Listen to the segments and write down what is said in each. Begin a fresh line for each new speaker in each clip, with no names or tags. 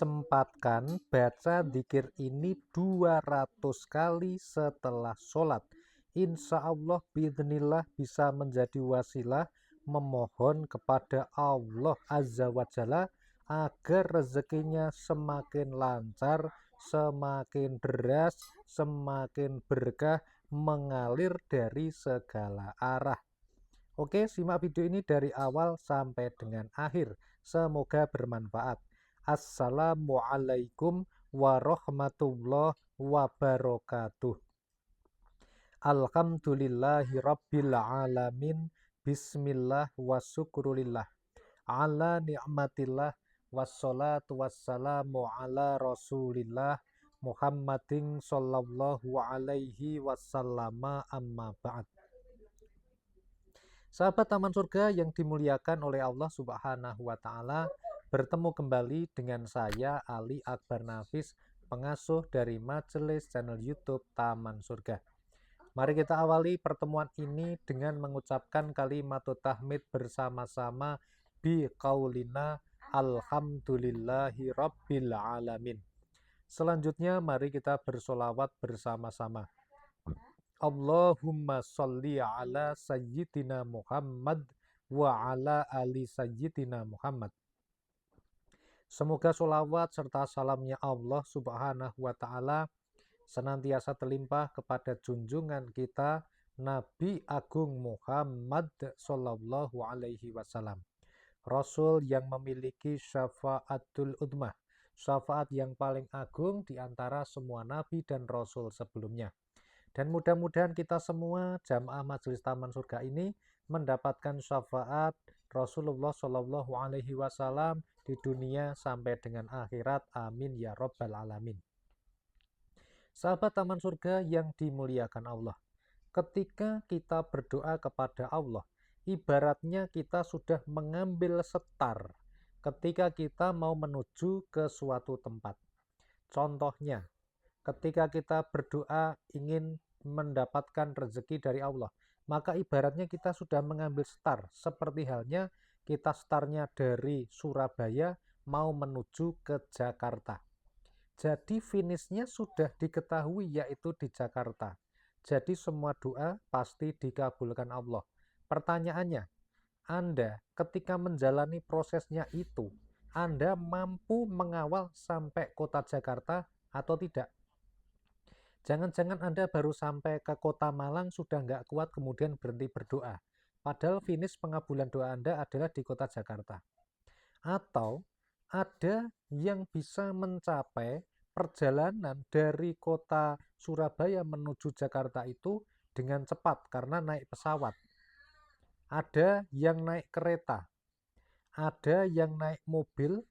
Sempatkan baca dzikir ini 200 kali setelah sholat. Insya Allah biidznillah bisa menjadi wasilah memohon kepada Allah Azza wa Jalla agar rezekinya semakin lancar, semakin deras, semakin berkah, mengalir dari segala arah. Oke, simak video ini dari awal sampai dengan akhir. Semoga bermanfaat. Assalamualaikum warahmatullahi wabarakatuh. Alhamdulillahi rabbil alamin. Bismillah wa syukrulillah. Ala ni'matillah wassalatu wassalamu ala rasulillah Muhammadin sallallahu alaihi wasallama amma ba'd. Sahabat Taman Surga yang dimuliakan oleh Allah Subhanahu wa Ta'ala, bertemu kembali dengan saya, Ali Akbar Nafis, pengasuh dari Majelis channel YouTube Taman Surga. Mari kita awali pertemuan ini dengan mengucapkan kalimat tahmid bersama-sama bi qaulina alhamdulillahi rabbil alamin. Selanjutnya mari kita bersolawat bersama-sama. Allahumma sholli ala sayyidina Muhammad wa ala ali sayyidina Muhammad. Semoga sholawat serta salamnya Allah Subhanahu wa Ta'ala senantiasa terlimpah kepada junjungan kita Nabi Agung Muhammad Sallallahu Alaihi Wasallam, Rasul yang memiliki syafaatul udmah, syafaat yang paling agung di antara semua nabi dan rasul sebelumnya. Dan mudah-mudahan kita semua jamaah Majelis Taman Surga ini mendapatkan syafaat Rasulullah Shallallahu Alaihi Wasallam di dunia sampai dengan akhirat. Amin ya Robbal Alamin. Sahabat Taman Surga yang dimuliakan Allah, ketika kita berdoa kepada Allah, ibaratnya kita sudah mengambil setar ketika kita mau menuju ke suatu tempat. Contohnya, ketika kita berdoa ingin mendapatkan rezeki dari Allah, maka ibaratnya kita sudah mengambil setar, seperti halnya kita setarnya dari Surabaya mau menuju ke Jakarta. Jadi finishnya sudah diketahui, yaitu di Jakarta. Jadi semua doa pasti dikabulkan Allah. Pertanyaannya, Anda ketika menjalani prosesnya itu, Anda mampu mengawal sampai kota Jakarta atau tidak? Jangan-jangan Anda baru sampai ke kota Malang sudah nggak kuat kemudian berhenti berdoa. Padahal finish pengabulan doa Anda adalah di kota Jakarta. Atau ada yang bisa mencapai perjalanan dari kota Surabaya menuju Jakarta itu dengan cepat karena naik pesawat. Ada yang naik kereta, ada yang naik mobil,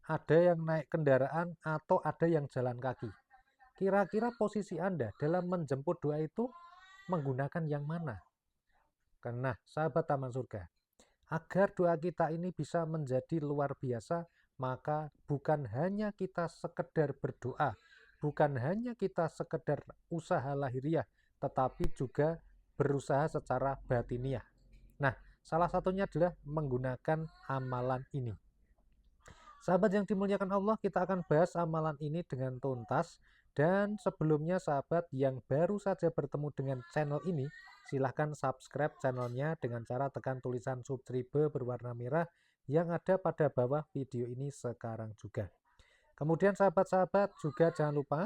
ada yang naik kendaraan, atau ada yang jalan kaki. Kira-kira posisi Anda dalam menjemput doa itu menggunakan yang mana? Karena sahabat Taman Surga, agar doa kita ini bisa menjadi luar biasa, maka bukan hanya kita sekedar berdoa, bukan hanya kita sekedar usaha lahiriah, tetapi juga berusaha secara batiniah. Nah, salah satunya adalah menggunakan amalan ini. Sahabat yang dimuliakan Allah, kita akan bahas amalan ini dengan tuntas. Dan sebelumnya sahabat yang baru saja bertemu dengan channel ini, silahkan subscribe channelnya dengan cara tekan tulisan subscribe berwarna merah yang ada pada bawah video ini sekarang juga. Kemudian sahabat-sahabat juga jangan lupa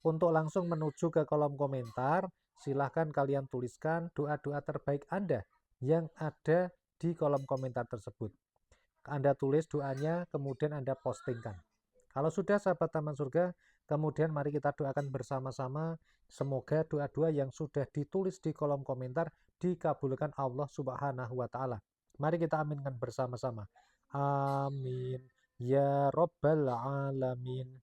untuk langsung menuju ke kolom komentar. Silahkan kalian tuliskan doa-doa terbaik Anda yang ada di kolom komentar tersebut. Anda tulis doanya, kemudian Anda postingkan. Kalau sudah sahabat Taman Surga, kemudian mari kita doakan bersama-sama. Semoga doa-doa yang sudah ditulis di kolom komentar dikabulkan Allah Subhanahu wa Ta'ala. Mari kita aminkan bersama-sama. Amin. Ya Rabbal Alamin.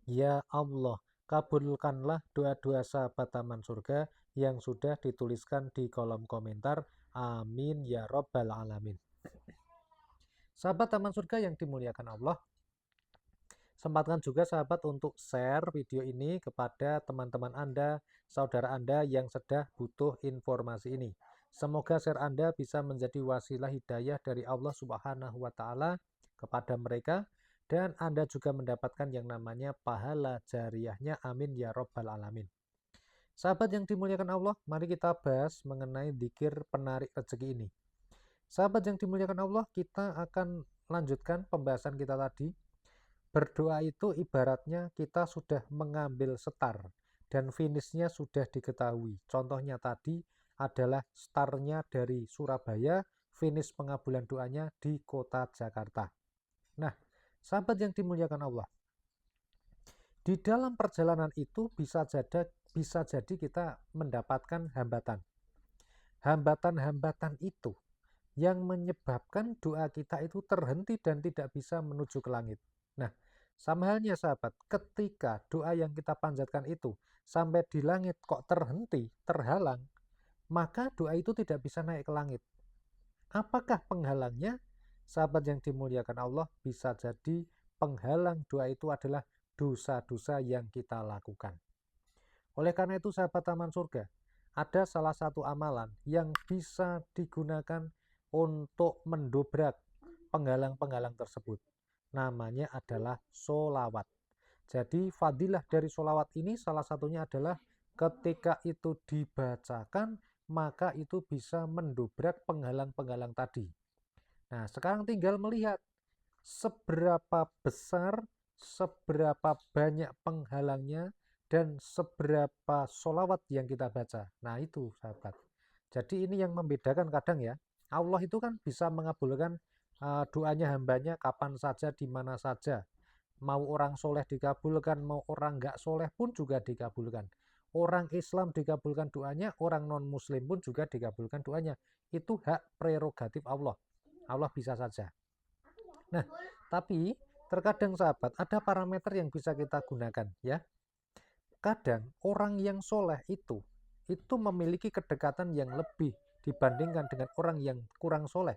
Ya Allah, kabulkanlah doa-doa sahabat Taman Surga yang sudah dituliskan di kolom komentar. Amin ya Rabbal Alamin. Sahabat Taman Surga yang dimuliakan Allah, sempatkan juga sahabat untuk share video ini kepada teman-teman Anda, saudara Anda yang sedang butuh informasi ini. Semoga share Anda bisa menjadi wasilah hidayah dari Allah Subhanahu wa Ta'ala kepada mereka, dan Anda juga mendapatkan yang namanya pahala jariyahnya. Amin ya Rabbal Alamin. Sahabat yang dimuliakan Allah, mari kita bahas mengenai dzikir penarik rezeki ini. Sahabat yang dimuliakan Allah, kita akan lanjutkan pembahasan kita tadi. Berdoa itu ibaratnya kita sudah mengambil setar dan finishnya sudah diketahui. Contohnya tadi adalah startnya dari Surabaya, finish pengabulan doanya di kota Jakarta. Nah, sahabat yang dimuliakan Allah, di dalam perjalanan itu bisa jadi kita mendapatkan hambatan. Hambatan-hambatan itu yang menyebabkan doa kita itu terhenti dan tidak bisa menuju ke langit. Nah, sama halnya sahabat, ketika doa yang kita panjatkan itu sampai di langit kok terhenti, terhalang, maka doa itu tidak bisa naik ke langit. Apakah penghalangnya? Sahabat yang dimuliakan Allah, bisa jadi penghalang doa itu adalah dosa-dosa yang kita lakukan. Oleh karena itu sahabat Taman Surga, ada salah satu amalan yang bisa digunakan untuk mendobrak penghalang-penghalang tersebut. Namanya adalah sholawat. Jadi fadilah dari sholawat ini salah satunya adalah ketika itu dibacakan, maka itu bisa mendobrak penghalang-penghalang tadi. Nah, sekarang tinggal melihat seberapa besar, seberapa banyak penghalangnya, dan seberapa sholawat yang kita baca. Nah, itu sahabat. Jadi ini yang membedakan kadang ya. Allah itu kan bisa mengabulkan doanya hambanya kapan saja, di mana saja. Mau orang soleh dikabulkan, mau orang nggak soleh pun juga dikabulkan. Orang Islam dikabulkan doanya, orang non-muslim pun juga dikabulkan doanya. Itu hak prerogatif Allah. Allah bisa saja. Nah, tapi terkadang sahabat ada parameter yang bisa kita gunakan ya. Kadang orang yang soleh itu memiliki kedekatan yang lebih dibandingkan dengan orang yang kurang soleh.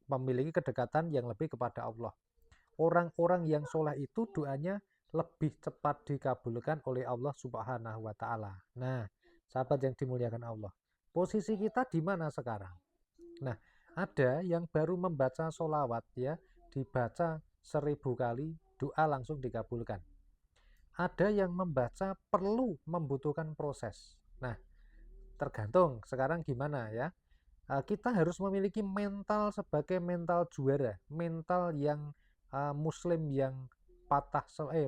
Memiliki kedekatan yang lebih kepada Allah. Orang-orang yang soleh itu doanya lebih cepat dikabulkan oleh Allah Subhanahu wa Ta'ala. Nah, sahabat yang dimuliakan Allah, posisi kita di mana sekarang? Nah, ada yang baru membaca sholawat ya, dibaca 1000 kali, doa langsung dikabulkan. Ada yang membaca perlu membutuhkan proses. Nah, tergantung sekarang gimana ya. Kita harus memiliki mental sebagai mental juara, mental yang muslim yang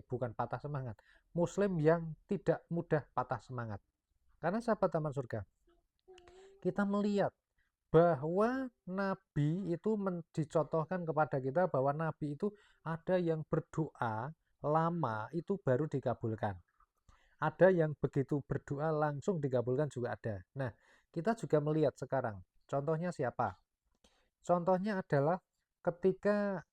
bukan patah semangat, muslim yang tidak mudah patah semangat. Karena sahabat Taman Surga, kita melihat bahwa Nabi itu dicontohkan kepada kita bahwa Nabi itu ada yang berdoa lama itu baru dikabulkan. Ada yang begitu berdoa langsung dikabulkan juga ada. Nah, kita juga melihat sekarang. Contohnya siapa? Contohnya adalah ketika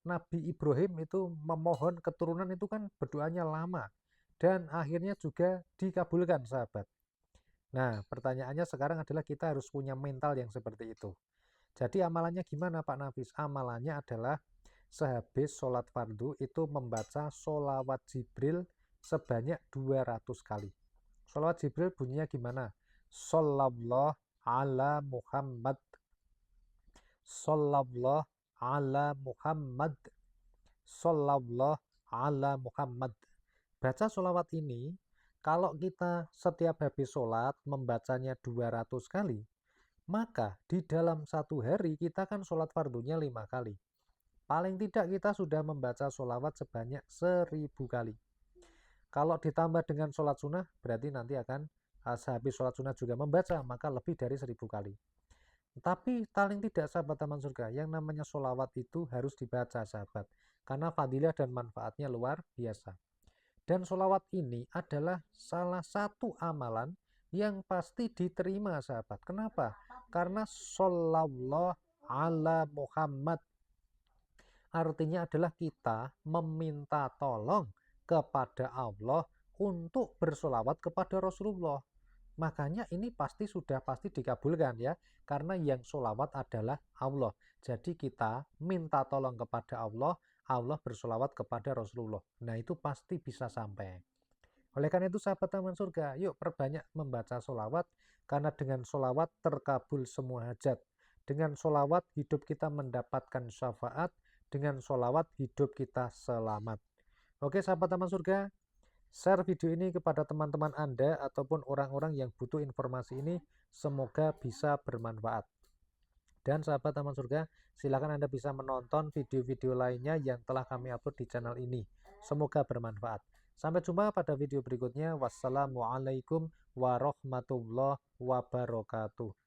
Nabi Ibrahim itu memohon keturunan itu kan berdoanya lama. Dan akhirnya juga dikabulkan sahabat. Nah, pertanyaannya sekarang adalah kita harus punya mental yang seperti itu. Jadi amalannya gimana Pak Nafis? Amalannya adalah sehabis sholat fardu itu membaca sholawat Jibril sebanyak 200 kali. Sholawat Jibril bunyinya gimana? Shollallahu ala Muhammad. Shollallahu ala Muhammad. Shollallahu ala Muhammad. Baca sholawat ini, kalau kita setiap habis sholat membacanya 200 kali, maka di dalam satu hari kita kan sholat fardunya 5 kali. Paling tidak kita sudah membaca sholawat sebanyak 1000 kali. Kalau ditambah dengan sholat sunnah, berarti nanti akan sehabis sholat sunnah juga membaca, maka lebih dari 1000 kali. Tapi paling tidak sahabat Taman Surga, yang namanya sholawat itu harus dibaca sahabat. Karena fadilah dan manfaatnya luar biasa. Dan sholawat ini adalah salah satu amalan yang pasti diterima sahabat. Kenapa? Karena shollallahu ala Muhammad. Artinya adalah kita meminta tolong kepada Allah untuk bersolawat kepada Rasulullah. Makanya ini pasti dikabulkan ya. Karena yang solawat adalah Allah. Jadi kita minta tolong kepada Allah, Allah bersolawat kepada Rasulullah. Nah itu pasti bisa sampai. Oleh karena itu sahabat Taman Surga, yuk perbanyak membaca solawat. Karena dengan solawat terkabul semua hajat. Dengan solawat hidup kita mendapatkan syafaat. dengan sholawat hidup kita selamat. Oke sahabat taman surga, share video ini kepada teman-teman Anda ataupun orang-orang yang butuh informasi ini, semoga bisa bermanfaat. Dan sahabat taman surga, silakan Anda bisa menonton video-video lainnya yang telah kami upload di channel ini. Semoga bermanfaat. Sampai jumpa pada video berikutnya. Wassalamualaikum warahmatullahi wabarakatuh.